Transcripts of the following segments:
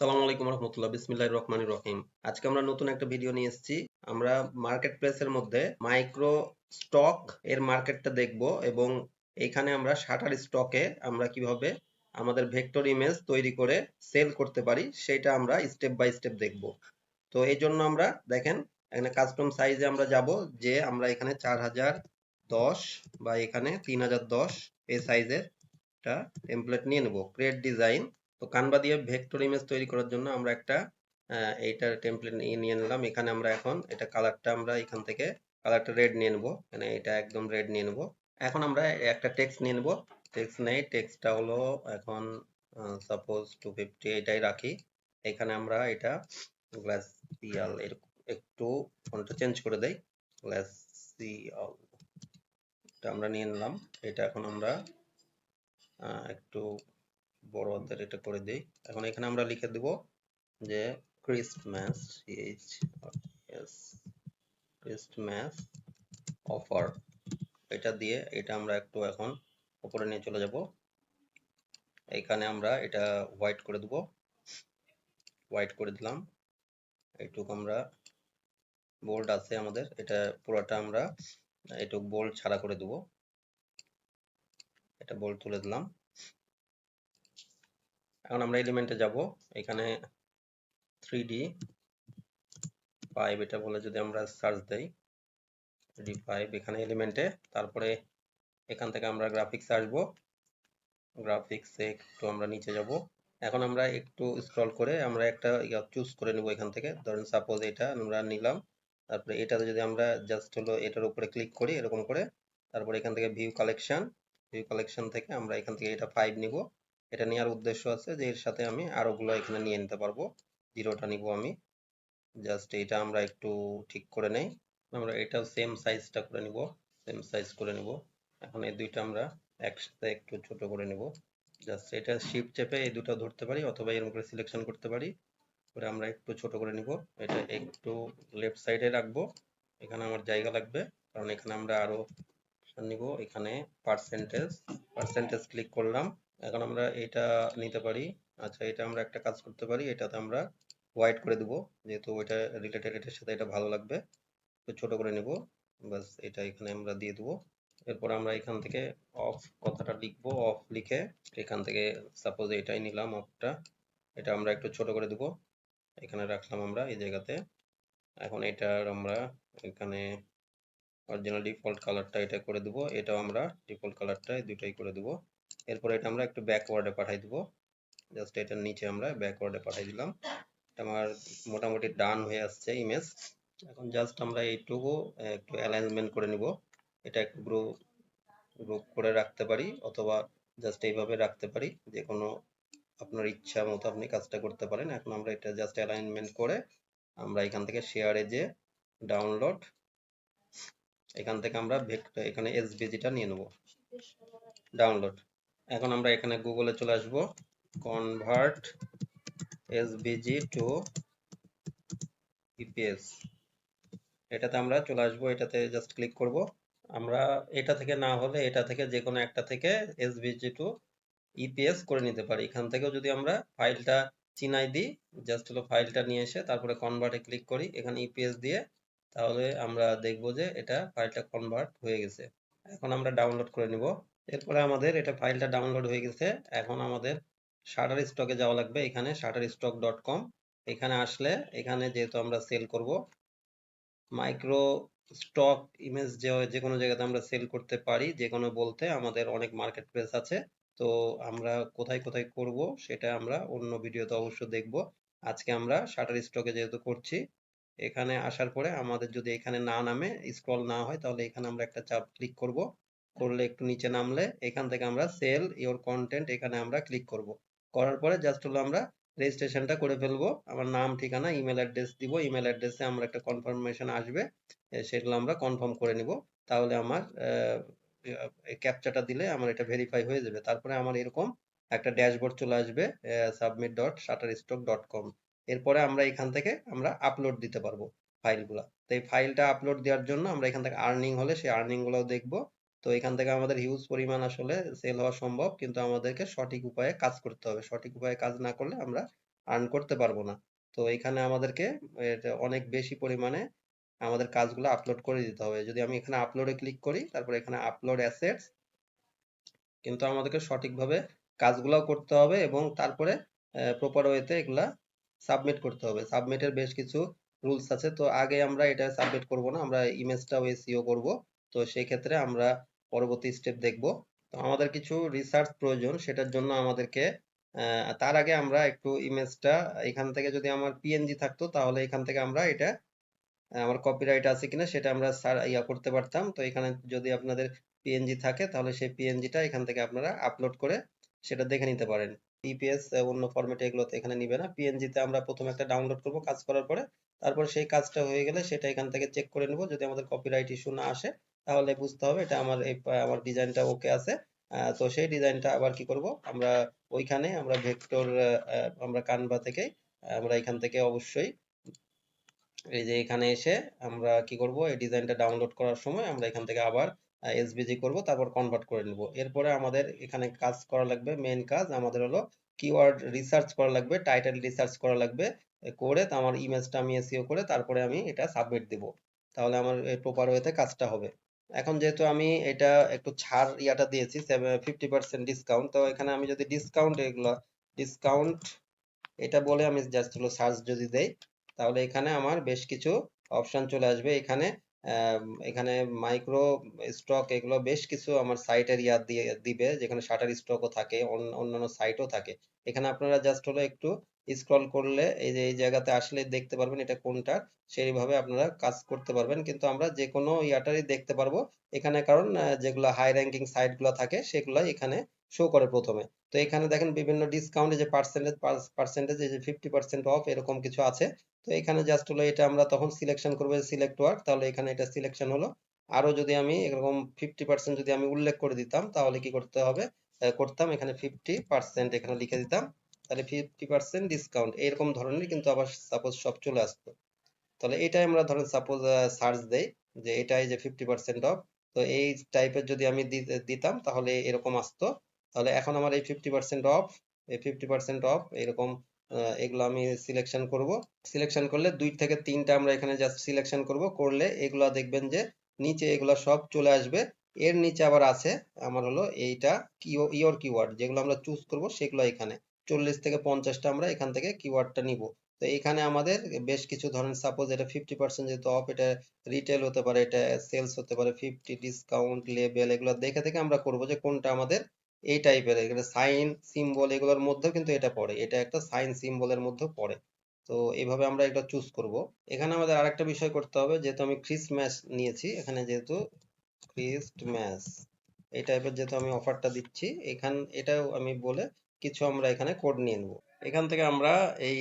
সালামু আলাইকুম রহমতুল্লাহ, বিসমিল্লাহির রহমানির রহিম। আজকে আমরা নতুন একটা ভিডিও নিয়ে এসেছি। আমরা মার্কেট প্লেসের মধ্যে মাইক্রো স্টক এর মার্কেটটা দেখব এবং এইখানে আমরা শাটার স্টকে আমরা কিভাবে আমাদের ভেক্টর ইমেজ তৈরি করে সেল করতে পারি সেটা আমরা স্টেপ বাই স্টেপ দেখব। তো এই জন্য আমরা দেখেন এখানে কাস্টম সাইজে আমরা যাব, যে আমরা এখানে 4010 বা এখানে 3010 এই সাইজের একটা টেমপ্লেট নিয়ে নেব। Create design. তো কানভা দিয়ে ভেক্টর ইমেজ তৈরি করার জন্য আমরা একটা এইটার টেমপ্লেট নিয়ে নিলাম। এখানে আমরা এখন এটা কালারটা আমরা এখান থেকে কালারটা রেড নিয়ে নেব। এখানে এটা একদম রেড নিয়ে নেব। এখন আমরা একটা টেক্সট নিয়ে নেব। টেক্সট নেই, টেক্সটটা হলো এখন সাপোজ 250 এটাই রাখি। এখানে আমরা এটা গ্লাসিয়াল একটু ফন্টটা চেঞ্জ করে দেই। গ্লাসিয়াল এটা আমরা নিয়ে নিলাম। এটা এখন আমরা একটু বড় হাতের এটা করে দেই। এখন এখানে আমরা লিখে দেব যে ক্রিসমাস ক্রিসমাস অফার। এটা দিয়ে এটা আমরা একটু এখন উপরে নিয়ে চলে যাব। এখানে আমরা এটা হোয়াইট করে দেব। হোয়াইট করে দিলাম। এইটুকু আমরা বোল্ড আছে আমাদের, এটা পুরোটা আমরা এইটুকু বোল্ড ছাড়া করে দেব। এটা বোল্ড তুলে দিলাম। এখন আমরা এলিমেন্টে যাব। এখানে 3D 5 এটা বলে যদি আমরা সার্চ দেই, 3D 5 এখানে এলিমেন্টে, তারপরে এখান থেকে আমরা গ্রাফিক্স আসবো। গ্রাফিক্সে একটু আমরা নিচে যাব। এখন আমরা একটু স্ক্রল করে আমরা একটা চুজ করে নেব। এখান থেকে ধরেন সাপোজ এটা আমরা নিলাম। তারপরে এটাতে যদি আমরা জাস্ট হলো এটার উপরে ক্লিক করি এরকম করে, তারপরে এখান থেকে ভিউ কালেকশন থেকে আমরা এখান থেকে এটা 5 নিব। এটা নেওয়ার উদ্দেশ্য আছে যে এর সাথে আমি আরোগুলো এখানে নিয়ে নিতে পারবো। 0টা নিব আমি। জাস্ট এটা আমরা একটু ঠিক করে নেই। আমরা এটাও সেম সাইজটা করে নিব, সেম সাইজ করে নিব। এখন এই দুইটা আমরা একসাথে একটু ছোট করে নিব। জাস্ট এটা শিফট চেপে এই দুটো ধরতে পারি অথবা এরকম করে সিলেকশন করতে পারি, করে আমরা একটু ছোট করে নিব। এটা একটু লেফট সাইডে রাখবো। এখানে আমার জায়গা লাগবে কারণ এখানে আমরা আরো নিব। এখানে পার্সেন্টেজ ক্লিক করলাম। এখন আমরা এটা নিতে পারি। আচ্ছা, এটা আমরা একটা কাজ করতে পারি, এটাতে আমরা হোয়াইট করে দিব, যেহেতু ওইটা রিলেটেড এটার সাথে এটা ভালো লাগবে। তো ছোট করে নিব। বাস এটা এখানে আমরা দিয়ে দেবো। এরপর আমরা এখান থেকে অফ কথাটা লিখবো। অফ লিখে এখান থেকে সাপোজ এটাই নিলাম অফটা। এটা আমরা একটু ছোট করে দেবো। এখানে রাখলাম আমরা এই জায়গাতে। এখন এটার আমরা এখানে অরিজিনাল ডিফল্ট কালারটা এটা করে দেবো। এটাও আমরা ডিফল্ট কালারটা দুটাই করে দেবো। এরপর এটা আমরা একটু ব্যাকওয়ার্ডে পাঠাই দেবো। জাস্ট এটার নিচে আমরা ব্যাকওয়ার্ডে পাঠাই দিলাম। আমার মোটামুটি ডান হয়ে আসছে ইমেজ। এখন জাস্ট আমরা এইটুকু একটু অ্যালাইনমেন্ট করে নিব। এটা একটু গ্রুপ করে রাখতে পারি অথবা জাস্ট এইভাবে রাখতে পারি। যে কোনো আপনার ইচ্ছা মতো আপনি কাজটা করতে পারেন। এখন আমরা এটা জাস্ট অ্যালাইনমেন্ট করে আমরা এখান থেকে শেয়ারে যে ডাউনলোড, এখান থেকে আমরা এখানে এসভিজিটা নিয়ে নেব, ডাউনলোড। এখন আমরা এখানে গুগলে চলে আসব, কনভার্ট এসভিজি টু ইপিএস, এটাতে আমরা চলে আসবো। এটাতে জাস্ট ক্লিক করব। আমরা এটা থেকে না হলে এটা থেকে যে কোনো একটা থেকে এসভিজি টু ইপিএস করে নিতে পারি। এখান থেকেও যদি আমরা ফাইলটা চিনাই দিই, জাস্ট হলো ফাইলটা নিয়ে এসে তারপরে কনভার্টে ক্লিক করি, এখানে ইপিএস দিয়ে, তাহলে আমরা দেখব যে এটা ফাইলটা কনভার্ট হয়ে গেছে। এখন আমরা ডাউনলোড করে নিব। এরপরে আমাদের এটা ফাইলটা ডাউনলোড হয়ে গেছে। এখন আমাদের শাটার স্টকে যাওয়া লাগবে। এখানে shutterstock.com, এখানে আসলে এখানে যেহেতু আমরা সেল করব মাইক্রো স্টক ইমেজ, যে কোনো জায়গাতে আমরা সেল করতে পারি। যে কোনো বলতে আমাদের অনেক মার্কেট প্লেস আছে। তো আমরা কোথায় কোথায় করব সেটা আমরা অন্য ভিডিওতে অবশ্য দেখব। আজকে আমরা শাটার স্টকে যেহেতু করছি, এখানে আসার পরে আমাদের যদি এখানে না নামে, স্ক্রল না হয়, তাহলে এখানে আমরা একটা চাপ ক্লিক করব। করলে একটু নিচে নামলে এখান থেকে আমরা সেল ইওর কন্টেন্ট এখানে আমরা ক্লিক করব। করার পরে জাস্ট হলো আমরা রেজিস্ট্রেশনটা করে ফেলবো। আমার নাম, ঠিকানা, ইমেল অ্যাড্রেস দিব। ইমেল অ্যাড্রেসে আমরা একটা কনফার্মেশন আসবে, সেগুলো আমরা কনফার্ম করে নিব। তাহলে আমার ক্যাপচাটা দিলে আমার এটা ভেরিফাই হয়ে যাবে। তারপরে আমার এরকম একটা ড্যাশবোর্ড চলে আসবে, submit.shutterstock.com। এরপরে আমরা এখান থেকে আমরা আপলোড দিতে পারবো ফাইলগুলা। তো এই ফাইলটা আপলোড দেওয়ার জন্য আমরা এখান থেকে আর্নিং হলে সেই আর্নিং গুলোও দেখবো। তো এখান থেকে আমাদের হিউজ পরিমাণ আসলে সেল হওয়া সম্ভব, কিন্তু আমাদেরকে সঠিক উপায়ে কাজ করতে হবে। সঠিক উপায়ে কাজ না করলে আমরা আর্ন করতে পারবো না। তো এখানে আমাদেরকে এটা অনেক বেশি পরিমাণে আমাদের কাজগুলো আপলোড করে দিতে হবে। যদি আমি এখানে আপলোডে ক্লিক করি, তারপরে এখানে আপলোড অ্যাসেটস, কিন্তু আমাদেরকে সঠিকভাবে কাজগুলাও করতে হবে এবং তারপরে প্রপার ওয়েতে এগুলা সাবমিট করতে হবে। সাবমিটের বেশ কিছু রুলস আছে। তো আগে আমরা এটা সাবমিট করব না, আমরা ইমেজটাও এসইও করব। তো সেই ক্ষেত্রে আমরা পরবর্তী স্টেপ দেখব। তো আমাদের কিছু রিসার্চ প্রয়োজন, সেটার জন্য আমাদেরকে তার আগে আমরা একটু ইমেজটা এখান থেকে, যদি আমার পিএনজি থাকতো তাহলে এখান থেকে আমরা এটা আমার কপিরাইট আছে কিনা সেটা আমরা করতে পারতাম। তো এখানে যদি আপনাদের পিএনজি থাকে তাহলে সেই পিএনজিটা এখান থেকে আপনারা আপলোড করে সেটা দেখে নিতে পারেন। পিপিএস অন্য ফরম্যাটে এগুলোতে এখানে নিবে না। পিএনজিতে আমরা প্রথমে একটা ডাউনলোড করব কাজ করার পরে, তারপর সেই কাজটা হয়ে গেলে সেটা এখান থেকে চেক করে নেব। যদি আমাদের কপিরাইট ইস্যু না আসে তাহলে বুঝতে হবে এটা আমার আমার ডিজাইনটা ওকে আছে। তো সেই ডিজাইনটা আবার কি করব, আমরা ওইখানে আমরা ভেক্টর, আমরা কানভা থেকে আমরা এখান থেকে অবশ্যই এই যে এখানে এসে আমরা কি করব, এই ডিজাইনটা ডাউনলোড করার সময় আমরা এখান থেকে আবার এসভিজি করব, তারপর কনভার্ট করে নেব। এরপরে আমাদের এখানে কাজ করা লাগবে, মেইন কাজ আমাদের হলো কিওয়ার্ড রিসার্চ করা লাগবে, টাইটেল রিসার্চ করা লাগবে। করে তো আমার ইমেজটা আমি এসইও করে তারপরে আমি এটা সাবমিট দিব, তাহলে আমার প্রপার ওয়েতে কাজটা হবে। এখন যেহেতু আমি এটা একটু ছাড় দিয়েছি 50% ডিসকাউন্ট, তো এখানে আমি যদি ডিসকাউন্ট এগুলো ডিসকাউন্ট এটা বলে আমি জাস্ট হলো সার্চ যদি দেই, তাহলে এখানে আমার বেশ কিছু অপশন চলে আসবে। এখানে এখানে মাইক্রো স্টক এগুলো বেশ কিছু আমার সাইটের দিয়ে দিবে, যেখানে শাটার স্টকও থাকে, অন্যান্য সাইটও থাকে। এখানে আপনারা জাস্ট হলো একটু স্ক্রল করলে এই যে এই জায়গাতে আসলে দেখতে পারবেন এটা কোনটা, সেইভাবে আপনারা কাজ করতে পারবেন। কিন্তু আমরা যে কোনো ইয়াটারই দেখতে পারবো এখানে, কারণ যেগুলো হাই র্যাঙ্কিং সাইটগুলো থাকে সেগুলো এখানে শো করে প্রথমে। তো এখানে দেখেন বিভিন্ন ডিসকাউন্টে যে পার্সেন্টেজ এই যে 50% অফ এরকম কিছু আছে। তো এখানে জাস্ট হলো এটা আমরা তখন সিলেকশন করবো সিলেক্ট ওয়ার্ক, তাহলে এখানে এটা সিলেকশন হলো। আরো যদি আমি এরকম 50% যদি আমি উল্লেখ করে দিতাম তাহলে কি করতে হবে, করতাম এখানে 50% এখানে লিখে দিতাম, তাহলে 50% ডিসকাউন্ট এরকম ধরনের কিন্তু আবার সাপোজ সব চলে আসতো। তাহলে এটাই আমরা ধরেন সাপোজ সার্চ দেই যে এটাই যে 50% অফ, তো এই টাইপের যদি আমি দিতাম তাহলে এরকম আসতো। তাহলে এখন আমার এই 50% অফ, এই 50% অফ এরকম এগুলো আমি সিলেকশন করব। সিলেকশন করলে 2 থেকে 3টা আমরা এখানে জাস্ট সিলেকশন করব, করলে এগুলা দেখবেন যে নিচে এগুলা সব চলে আসবে। এর নিচে আবার আছে আমার হলো এইটা ইওর কিওয়ার্ড, যেগুলো আমরা চুজ করব সেগুলো এখানে 40 থেকে 50টা আমরা এখান থেকে কিওয়ার্ডটা নিব। তো এখানে আমাদের বেশ কিছু ধরেন সাপোজ এটা 50% যেহেতু অফ, এটা রিটেল হতে পারে, এটা সেলস হতে পারে, 50 ডিসকাউন্ট লেবেল, এগুলো দেখে থেকে আমরা করব যে কোনটা আমাদের এই টাইপের। এখানে সাইন সিম্বল এগুলোর মধ্যেও কিন্তু এটা পড়ে, এটা একটা সাইন সিম্বলের মধ্যেও পড়ে। তো এইভাবে আমরা এটা চুজ করব। এখানে আমাদের আরেকটা বিষয় করতে হবে, যেহেতু আমি ক্রিসমাস নিয়েছি, এখানে যেহেতু ক্রিস্টমাস এই টাইপের যেহেতু আমি অফারটা দিচ্ছি, এটাও আমি বলে কিছু আমরা এখানে কোড নিয়ে নেব। এখান থেকে আমরা এই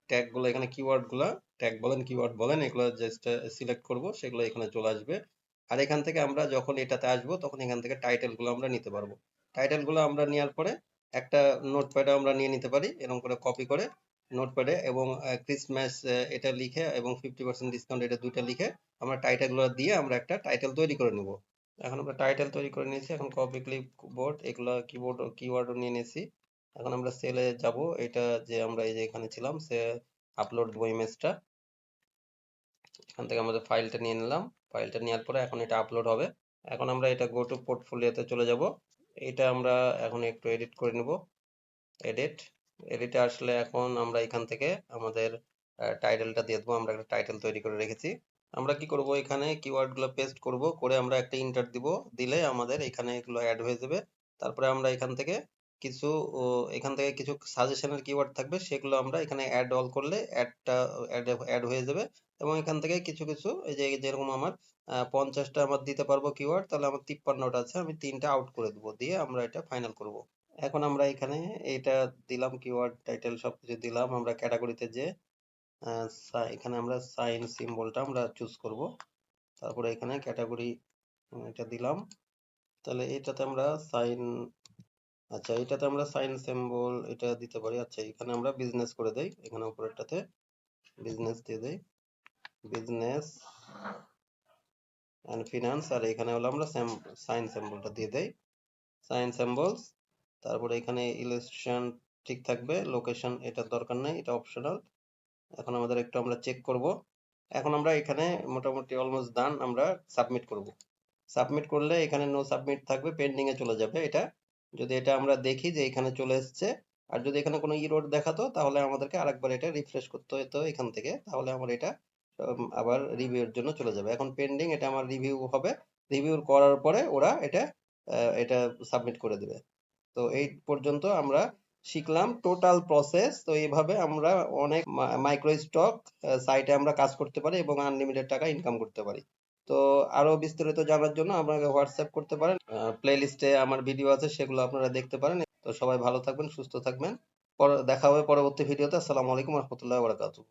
ট্যাগগুলো এখানে কিওয়ার্ডগুলো, ট্যাগ বলেন কিওয়ার্ড বলেন, এগুলো জাস্ট সিলেক্ট করব, সেগুলো এখানে চলে আসবে। আর এখান থেকে আমরা যখন এটাতে আসবো তখন এখান থেকে টাইটেলগুলো আমরা নিতে পারবো। টাইটেলগুলো আমরা নেওয়ার পরে একটা নোটপ্যাডে আমরা নিয়ে নিতে পারি, এরকম করে কপি করে নোটপ্যাডে, এবং ক্রিসমাস এটা লিখে এবং 50% ডিসকাউন্ট এটা দুইটা লিখে আমরা টাইটেলগুলো দিয়ে আমরা একটা টাইটেল তৈরি করে নিব। এখন আমরা টাইটেল তৈরি করে নিয়েছি, এখন কপি ক্লিপ বোর্ড এগুলো কিওয়ার্ডও নিয়ে নিয়েছি। এখন আমরা সেলে যাব, এটা যে আমরা এই যে এখানে ছিলাম সে আপলোড দেবো ইমেজটা। এখান থেকে আমাদের ফাইলটা নিয়ে নিলাম, ফাইলটা নেওয়ার পরে এখন এটা আপলোড হবে। এখন আমরা এটা গো টু পোর্টফোলিওতে চলে যাব। এটা আমরা এখন একটু এডিট করে নেব। এডিট, এডিটে আসলে এখন আমরা এখান থেকে আমাদের টাইটেলটা দিয়ে দেবো। আমরা একটা টাইটেল তৈরি করে রেখেছি। আমরা কি করব, এখানে কিওয়ার্ডগুলো পেস্ট করব, করে আমরা একটা ইন্টার দিব, দিলে আমাদের এখানে এগুলো অ্যাড হয়ে যাবে। তারপরে আমরা এখান থেকে কিছু ও, এখান থেকে কিছু সাজেশনের কিওয়ার্ড থাকবে, সেগুলো আমরা এখানে অ্যাড অল করলে অ্যাড হয়ে যাবে। এবং এখান থেকে কিছু কিছু এই যে যেরকম আমার 50টা আমার দিতে পারবো কিওয়ার্ড, তাহলে আমার 53টা আছে, আমি 3টা আউট করে দেবো, দিয়ে আমরা এটা ফাইনাল করব। এখন আমরা এখানে এটা দিলাম, কিওয়ার্ড টাইটেল সবকিছু দিলাম। আমরা ক্যাটাগরিতে যে এখানে আমরা সাইন সিম্বলটা আমরা চুজ করব, তারপরে এখানে ক্যাটাগরি এটা দিলাম। তাহলে এটাতে আমরা সাইন, আচ্ছা এটাতে আমরা সাইন সিম্বল এটা দিতে পারি। আচ্ছা এখানে আমরা বিজনেস করে দেই, এখানে উপরেরটাতে বিজনেস দিয়ে দেই, বিজনেস এন্ড ফিনান্স, আর এখানে হলো আমরা সাইন সিম্বলটা দিয়ে দেই, সাইন সিম্বলস। তারপরে এখানে ইলাস্ট্রেশন ঠিক থাকবে, লোকেশন এটার দরকার নাই, এটা অপশনাল। এখন আমাদের একটু আমরা চেক করব। এখন আমরা এখানে মোটামুটি অলমোস্ট ডান, আমরা সাবমিট করব। সাবমিট করলে এখানে নো সাবমিট থাকবে, পেন্ডিং এ চলে যাবে এটা। যদি এটা আমরা দেখি যে এখানে চলে এসেছে, আর যদি এখানে কোনো ইরর দেখাতো তাহলে আমাদেরকে আরেকবার এটা রিফ্রেশ করতে হতো এখান থেকে, তাহলে আমার এটা আবার রিভিউর জন্য চলে যাবে। এখন পেন্ডিং, এটা আমার রিভিউ হবে, রিভিউ করার পরে ওরা এটা সাবমিট করে দেবে। তো এই পর্যন্ত আমরা শিখলাম টোটাল প্রসেস। তো এইভাবে আমরা অনেক মাইক্রো স্টক সাইটে আমরা কাজ করতে পারি এবং আনলিমিটেড টাকা ইনকাম করতে পারি। তো আরো বিস্তারিত জানার জন্য আপনাকে হোয়াটসঅ্যাপ করতে পারেন, প্লে লিস্টে আমার ভিডিও আছে, সেগুলো আপনারা দেখতে পারেন। তো সবাই ভালো থাকবেন, সুস্থ থাকবেন। দেখা হবে পরবর্তী ভিডিওতে। আসসালামু আলাইকুম রহমতুল্লাহ বারাকাতুহু।